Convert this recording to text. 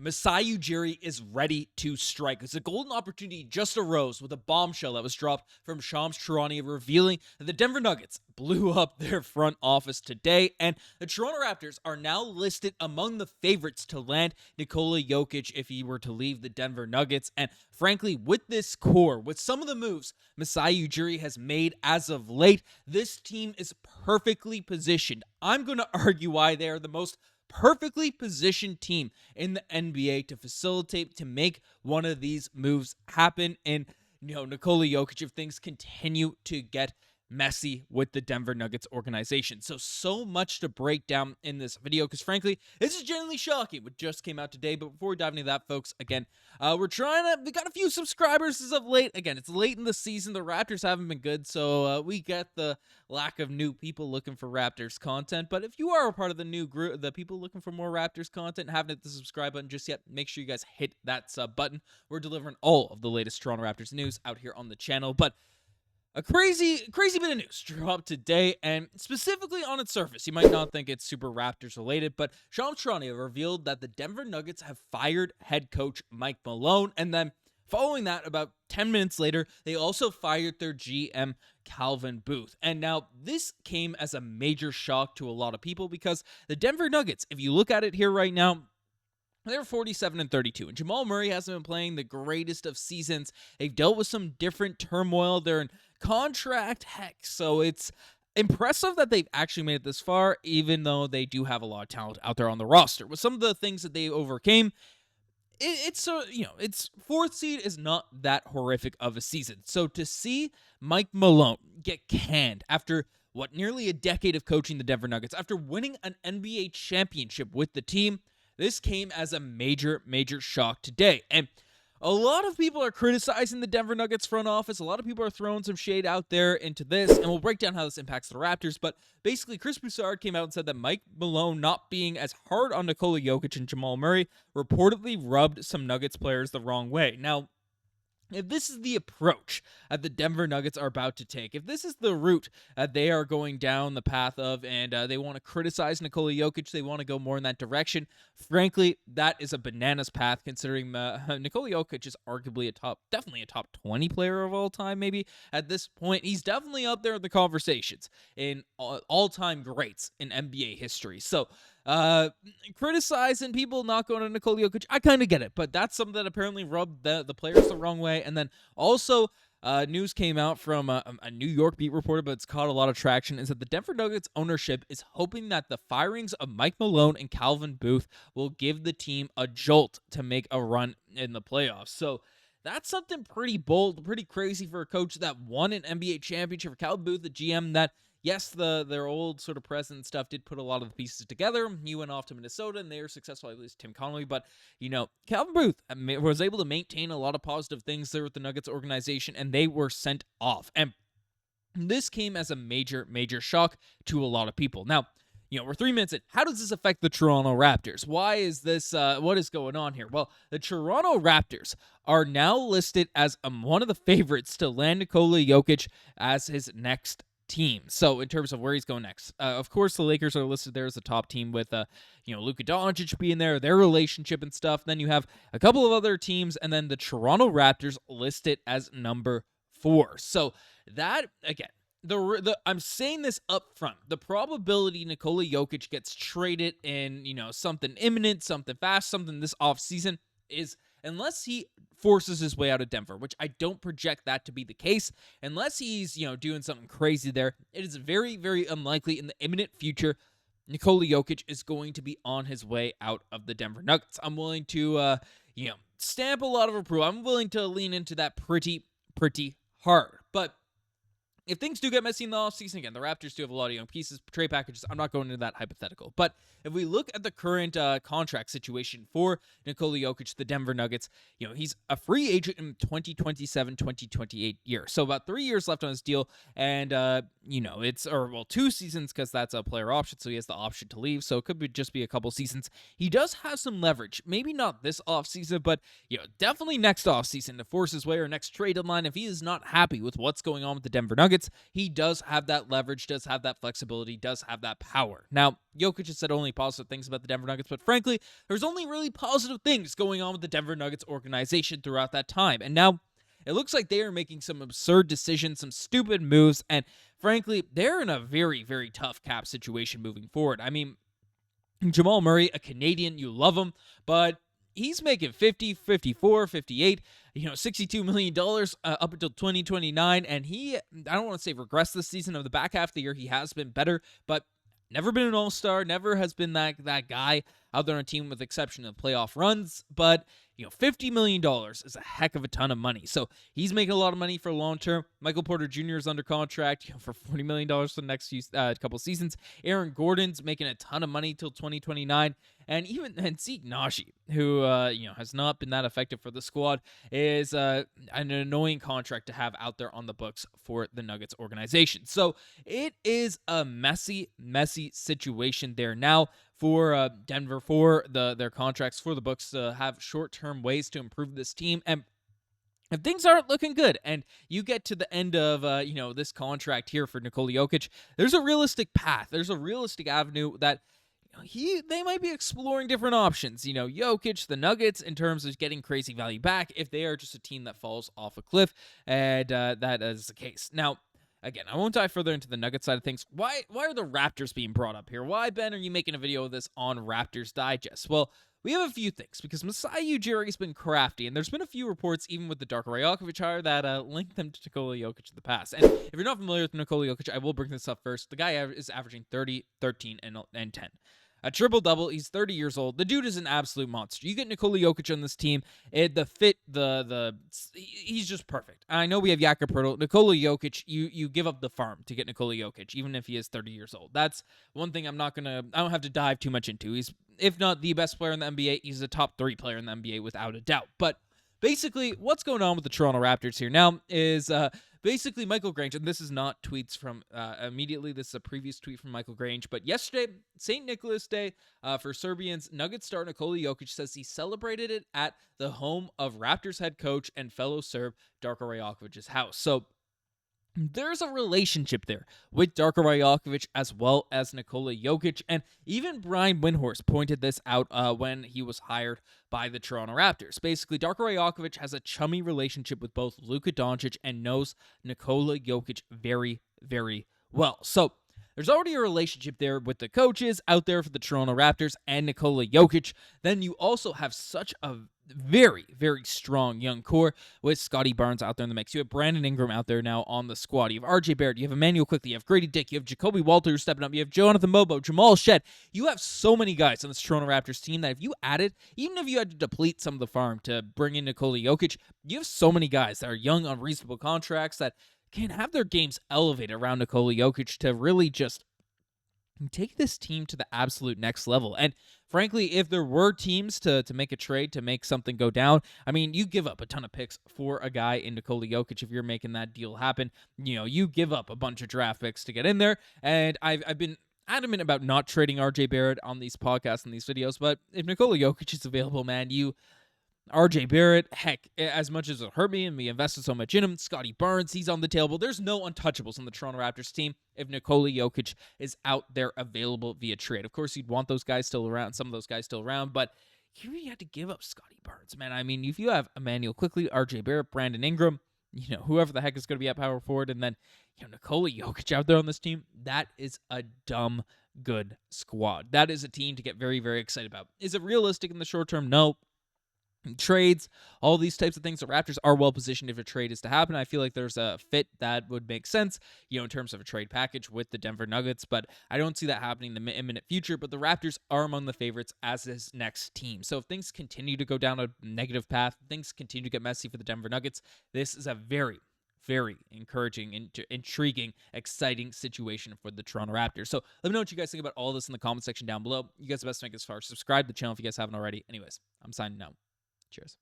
Masai Ujiri is ready to strike. It's a golden opportunity just arose with a bombshell that was dropped from Shams Charania revealing that the Denver Nuggets blew up their front office today, and the Toronto Raptors are now listed among the favorites to land Nikola Jokic if he were to leave the Denver Nuggets. And frankly, with this core, with some of the moves Masai Ujiri has made as of late, this team is perfectly positioned. I'm going to argue why they are the most perfectly positioned team in the NBA to facilitate, to make one of these moves happen. And, Nikola Jokic, if things continue to get messy with the Denver Nuggets organization. So much to break down in this video, because frankly, this is genuinely shocking what just came out today. But before we dive into that, folks, again, we got a few subscribers as of late. Again, it's late in the season. The Raptors haven't been good, so we get the lack of new people looking for Raptors content. But if you are a part of the new group, the people looking for more Raptors content and haven't hit the subscribe button just yet, make sure you guys hit that sub button. We're delivering all of the latest Toronto Raptors news out here on the channel. But a crazy bit of news dropped today, and specifically on its surface, you might not think it's super Raptors related, but Shams Charania revealed that the Denver Nuggets have fired head coach Mike Malone, and then following that, about 10 minutes later, they also fired their GM Calvin Booth. And now this came as a major shock to a lot of people, because the Denver Nuggets, if you look at it here right now, they're 47-32, and Jamal Murray hasn't been playing the greatest of seasons. They've dealt with some different turmoil. They're in contract heck, so it's impressive that they've actually made it this far, even though they do have a lot of talent out there on the roster. With some of the things that they overcame, it's fourth seed is not that horrific of a season. So to see Mike Malone get canned after nearly a decade of coaching the Denver Nuggets, after winning an NBA championship with the team, this came as a major shock today. And a lot of people are criticizing the Denver Nuggets front office. A lot of people are throwing some shade out there into this, and we'll break down how this impacts the Raptors. But basically, Chris Broussard came out and said that Mike Malone not being as hard on Nikola Jokic and Jamal Murray reportedly rubbed some Nuggets players the wrong way. Now, if this is the approach that the Denver Nuggets are about to take, if this is the route that they are going down the path of, and they want to criticize Nikola Jokic, they want to go more in that direction, frankly, that is a bananas path, considering Nikola Jokic is arguably definitely a top 20 player of all time, maybe. At this point, he's definitely up there in the conversations in all-time greats in NBA history. So, criticizing people not going to Nikola Jokic, I kind of get it, but that's something that apparently rubbed the players the wrong way. And then also, news came out from a New York beat reporter, but it's caught a lot of traction, is that the Denver Nuggets ownership is hoping that the firings of Mike Malone and Calvin Booth will give the team a jolt to make a run in the playoffs. So that's something pretty bold, pretty crazy for a coach that won an NBA championship. For Calvin Booth, the GM that, yes, their old sort of president stuff did put a lot of the pieces together. He went off to Minnesota, and they were successful, at least Tim Connolly. But, Calvin Booth was able to maintain a lot of positive things there with the Nuggets organization, and they were sent off. And this came as a major shock to a lot of people. Now, we're 3 minutes in. How does this affect the Toronto Raptors? Why is this, what is going on here? Well, the Toronto Raptors are now listed as one of the favorites to land Nikola Jokic as his next team. So in terms of where he's going next, of course, the Lakers are listed there as the top team with, Luka Doncic being there, their relationship and stuff. Then you have a couple of other teams, and then the Toronto Raptors listed as number 4. So that, again, I'm saying this up front. The probability Nikola Jokic gets traded in, something imminent, something fast, something this offseason is, unless he forces his way out of Denver, which I don't project that to be the case, unless he's, doing something crazy there, it is very, very unlikely in the imminent future Nikola Jokic is going to be on his way out of the Denver Nuggets. I'm willing to, stamp a lot of approval. I'm willing to lean into that pretty hard. But if things do get messy in the offseason, again, the Raptors do have a lot of young pieces, trade packages. I'm not going into that hypothetical. But if we look at the current contract situation for Nikola Jokic, the Denver Nuggets, he's a free agent in 2027-2028 year. So about 3 years left on his deal. And, 2 seasons, because that's a player option. So he has the option to leave. So it could just be a couple seasons. He does have some leverage. Maybe not this offseason, but, definitely next offseason to force his way, or next trade deadline, if he is not happy with what's going on with the Denver Nuggets. Nuggets, he does have that leverage, does have that flexibility, does have that power. Now, Jokic has said only positive things about the Denver Nuggets, but frankly, there's only really positive things going on with the Denver Nuggets organization throughout that time. And now, it looks like they are making some absurd decisions, some stupid moves, and frankly, they're in a very, very tough cap situation moving forward. I mean, Jamal Murray, a Canadian, you love him, but he's making 50, 54, 58, $62 million up until 2029, and I don't want to say regressed this season. Of the back half of the year, he has been better, but never been an all-star, never has been that guy out there on a team with exception of playoff runs, but $50 million is a heck of a ton of money. So he's making a lot of money for long term. Michael Porter Jr. is under contract for $40 million for the next couple seasons. Aaron Gordon's making a ton of money till 2029. And Zeke Naji, who has not been that effective for the squad, is an annoying contract to have out there on the books for the Nuggets organization. So it is a messy, messy situation there now for Denver, for their contracts, for the books to have short-term ways to improve this team. And if things aren't looking good and you get to the end of this contract here for Nikola Jokic, there's a realistic path. There's a realistic avenue that they might be exploring different options. Jokic, the Nuggets, in terms of getting crazy value back if they are just a team that falls off a cliff, and that is the case. Now, again, I won't dive further into the Nuggets side of things. Why are the Raptors being brought up here? Why, Ben, are you making a video of this on Raptors Digest? Well, we have a few things, because Masai Ujiri has been crafty, and there's been a few reports, even with the Darko Rajaković hire, that link them to Nikola Jokic in the past. And if you're not familiar with Nikola Jokic, I will bring this up first. The guy is averaging 30, 13, and 10. A triple-double. He's 30 years old. The dude is an absolute monster. You get Nikola Jokic on this team, he's just perfect. I know we have Jakob Poeltl. Nikola Jokic, you give up the farm to get Nikola Jokic, even if he is 30 years old. That's one thing I don't have to dive too much into. He's, if not the best player in the NBA, he's a top 3 player in the NBA without a doubt. But basically, what's going on with the Toronto Raptors here now is basically Michael Grange, and this is not tweets from immediately, this is a previous tweet from Michael Grange, but yesterday, St. Nicholas Day for Serbians, Nuggets star Nikola Jokic says he celebrated it at the home of Raptors head coach and fellow Serb Darko Rajakovic's house. So there's a relationship there with Darko Rajaković as well as Nikola Jokic, and even Brian Windhorst pointed this out when he was hired by the Toronto Raptors. Basically, Darko Rajaković has a chummy relationship with both Luka Doncic and knows Nikola Jokic very, very well. So there's already a relationship there with the coaches out there for the Toronto Raptors and Nikola Jokic. Then you also have such a very, very strong young core with Scottie Barnes out there in the mix. You have Brandon Ingram out there now on the squad. You have RJ Barrett. You have Immanuel Quickley. You have Gradey Dick. You have Jacoby Walter who's stepping up. You have Jonathan Mobo, Jamal Shead. You have so many guys on this Toronto Raptors team that if you added, even if you had to deplete some of the farm to bring in Nikola Jokic, you have so many guys that are young on reasonable contracts that can have their games elevated around Nikola Jokic to really just take this team to the absolute next level. And frankly, if there were teams to make a trade to make something go down, I mean, you give up a ton of picks for a guy in Nikola Jokic if you're making that deal happen. You give up a bunch of draft picks to get in there. And I've been adamant about not trading RJ Barrett on these podcasts and these videos, but if Nikola Jokic is available, man, RJ Barrett, heck, as much as it hurt me and we invested so much in him, Scottie Barnes, he's on the table. There's no untouchables on the Toronto Raptors team if Nikola Jokic is out there available via trade. Of course, you'd want those guys still around, some of those guys still around, but here you had to give up Scottie Barnes, man. I mean, if you have Immanuel Quickley, RJ Barrett, Brandon Ingram, whoever the heck is going to be at power forward, and then Nikola Jokic out there on this team, that is a dumb good squad. That is a team to get very, very excited about. Is it realistic in the short term? No. Trades, all these types of things. The Raptors are well positioned if a trade is to happen. I feel like there's a fit that would make sense, in terms of a trade package with the Denver Nuggets, but I don't see that happening in the imminent future. But the Raptors are among the favorites as his next team. So if things continue to go down a negative path, things continue to get messy for the Denver Nuggets, this is a very, very encouraging, intriguing, exciting situation for the Toronto Raptors. So let me know what you guys think about all this in the comment section down below. You guys are the best to make it as far. Subscribe to the channel if you guys haven't already. Anyways, I'm signing out. Cheers.